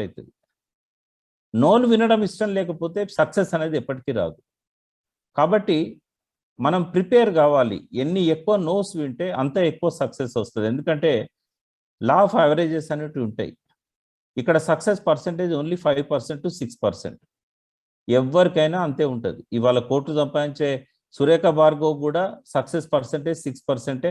అవుతుంది. నోలు వినడం ఇష్టం లేకపోతే సక్సెస్ అనేది ఎప్పటికీ రాదు. కాబట్టి మనం ప్రిపేర్ కావాలి. ఎన్ని ఎక్కువ నోస్ వింటే అంత ఎక్కువ సక్సెస్ వస్తుంది. ఎందుకంటే లా ఆఫ్ యావరేజెస్ అనేవి ఉంటాయి. ఇక్కడ సక్సెస్ పర్సెంటేజ్ ఓన్లీ 5% to 6%. ఎవరికైనా అంతే ఉంటుంది. ఇవాళ కోట్లు సంపాదించే సురేఖ భార్గవ్ కూడా సక్సెస్ పర్సెంటేజ్ 6%.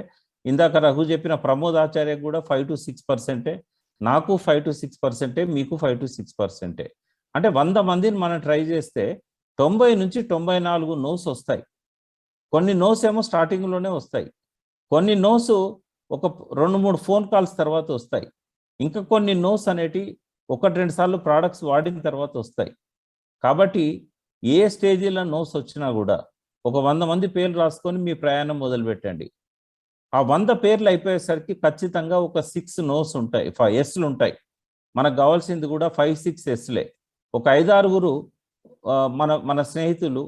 ఇందాక రఘు చెప్పిన ప్రమోద్ ఆచార్య కూడా 5 to 6%. నాకు 5 to 6%, మీకు 5 to 6%. అంటే 100 మందిని మనం ట్రై చేస్తే 90 నుంచి 94 నోస్ వస్తాయి. కొన్ని నోస్ ఏమో స్టార్టింగ్లోనే వస్తాయి, కొన్ని నోస్ ఒక 2-3 ఫోన్ కాల్స్ తర్వాత వస్తాయి, ఇంకా కొన్ని నోస్ అనేటి 1-2 సార్లు ప్రోడక్ట్స్ వాడిన తర్వాత వస్తాయి. కాబట్టి ఏ స్టేజీలో నోస్ వచ్చినా కూడా ఒక 100 మంది పేర్లు రాసుకొని మీ ప్రయాణం మొదలుపెట్టండి. ఆ 100 పేర్లు అయిపోయేసరికి ఖచ్చితంగా ఒక 6 నోస్ ఉంటాయి, 5 ఎస్లు ఉంటాయి. మనకు కావాల్సింది కూడా 5-6 ఎస్లే. ఒక 5-6 మన మన స్నేహితులు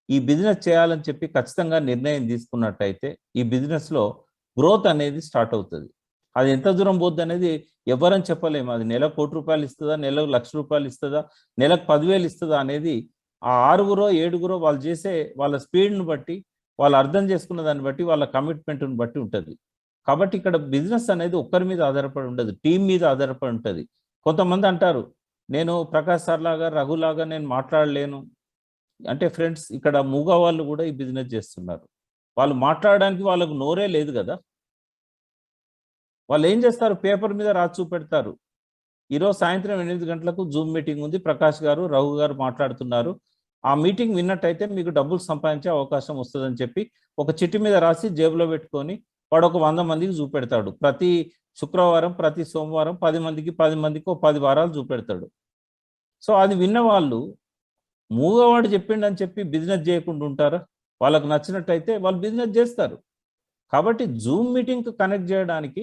ఈ బిజినెస్ చేయాలని చెప్పి ఖచ్చితంగా నిర్ణయం తీసుకున్నట్టయితే ఈ బిజినెస్లో గ్రోత్ అనేది స్టార్ట్ అవుతుంది. అది ఎంత దూరం పోద్ది అనేది ఎవరని చెప్పలేము. అది నెలకు ₹1,00,00,000 ఇస్తుందా, నెలకు ₹1,00,000 ఇస్తుందా, నెలకు 10,000 ఇస్తుందా అనేది ఆ 6-7 వాళ్ళు చేసే వాళ్ళ స్పీడ్ను బట్టి, వాళ్ళు అర్థం చేసుకున్న దాన్ని బట్టి, వాళ్ళ కమిట్మెంట్ని బట్టి ఉంటుంది. కాబట్టి ఇక్కడ బిజినెస్ అనేది ఒక్కరి మీద ఆధారపడి ఉండదు, టీం మీద ఆధారపడి ఉంటుంది. కొంతమంది అంటారు, నేను ప్రకాష్ సార్ లాగా రఘులాగా నేను మాట్లాడలేను అంటే ఫ్రెండ్స్, ఇక్కడ మూగ వాళ్ళు కూడా ఈ బిజినెస్ చేస్తున్నారు. వాళ్ళు మాట్లాడడానికి వాళ్ళకు నోరే లేదు కదా. వాళ్ళు ఏం చేస్తారు, పేపర్ మీద రాసి చూపెడతారు. ఈరోజు సాయంత్రం 8 గంటలకు జూమ్ మీటింగ్ ఉంది, ప్రకాష్ గారు రఘు గారు మాట్లాడుతున్నారు, ఆ మీటింగ్ విన్నట్టయితే మీకు డబ్బులు సంపాదించే అవకాశం వస్తుందని చెప్పి ఒక చిట్టి మీద రాసి జేబులో పెట్టుకొని వాడు ఒక 100 మందికి చూపెడతాడు. ప్రతి శుక్రవారం, ప్రతి సోమవారం 10 మందికి 10 మందికి 10 వారాలు చూపెడతాడు. సో అది విన్న వాళ్ళు మూగవాడు చెప్పిండని చెప్పి బిజినెస్ చేయకుండా ఉంటారా? వాళ్ళకు నచ్చినట్టయితే వాళ్ళు బిజినెస్ చేస్తారు. కాబట్టి జూమ్ మీటింగ్కి కనెక్ట్ చేయడానికి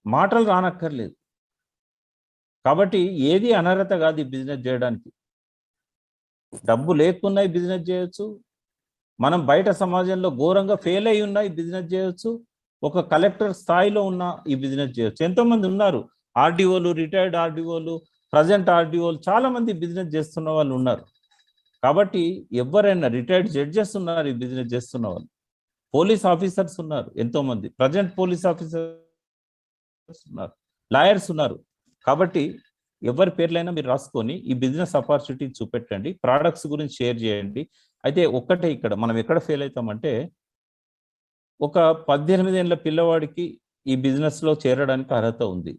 మాటలు రానక్కర్లేదు. కాబట్టి ఏది అనర్హత కాదు ఈ బిజినెస్ చేయడానికి. డబ్బు లేకున్నా ఈ బిజినెస్ చేయొచ్చు, మనం బయట సమాజంలో ఘోరంగా ఫెయిల్ అయి ఉన్నా ఈ బిజినెస్ చేయొచ్చు, ఒక కలెక్టర్ స్థాయిలో ఉన్న ఈ బిజినెస్ చేయొచ్చు. ఎంతోమంది ఉన్నారు, ఆర్డీఓలు, రిటైర్డ్ ఆర్డీఓలు, ప్రజెంట్ ఆర్డీఓలు, చాలా మంది బిజినెస్ చేస్తున్న వాళ్ళు ఉన్నారు. కాబట్టి ఎవరైనా రిటైర్డ్ జడ్జెస్ ఉన్నారు ఈ బిజినెస్ చేస్తున్న వాళ్ళు, పోలీస్ ఆఫీసర్స్ ఉన్నారు, ఎంతోమంది ప్రజెంట్ పోలీస్ ఆఫీసర్స్ ఉన్నారు, లాయర్స్ ఉన్నారు. కాబట్టి ఎవరి పేర్లైనా మీరు రాసుకొని ఈ బిజినెస్ ఆపర్చునిటీ చూపెట్టండి, ప్రోడక్ట్స్ గురించి షేర్ చేయండి. అయితే ఒక్కటే ఇక్కడ మనం ఎక్కడ ఫెయిల్ అవుతామంటే, ఒక 18 ఏళ్ళ పిల్లవాడికి ఈ బిజినెస్లో చేరడానికి అర్హత ఉంది,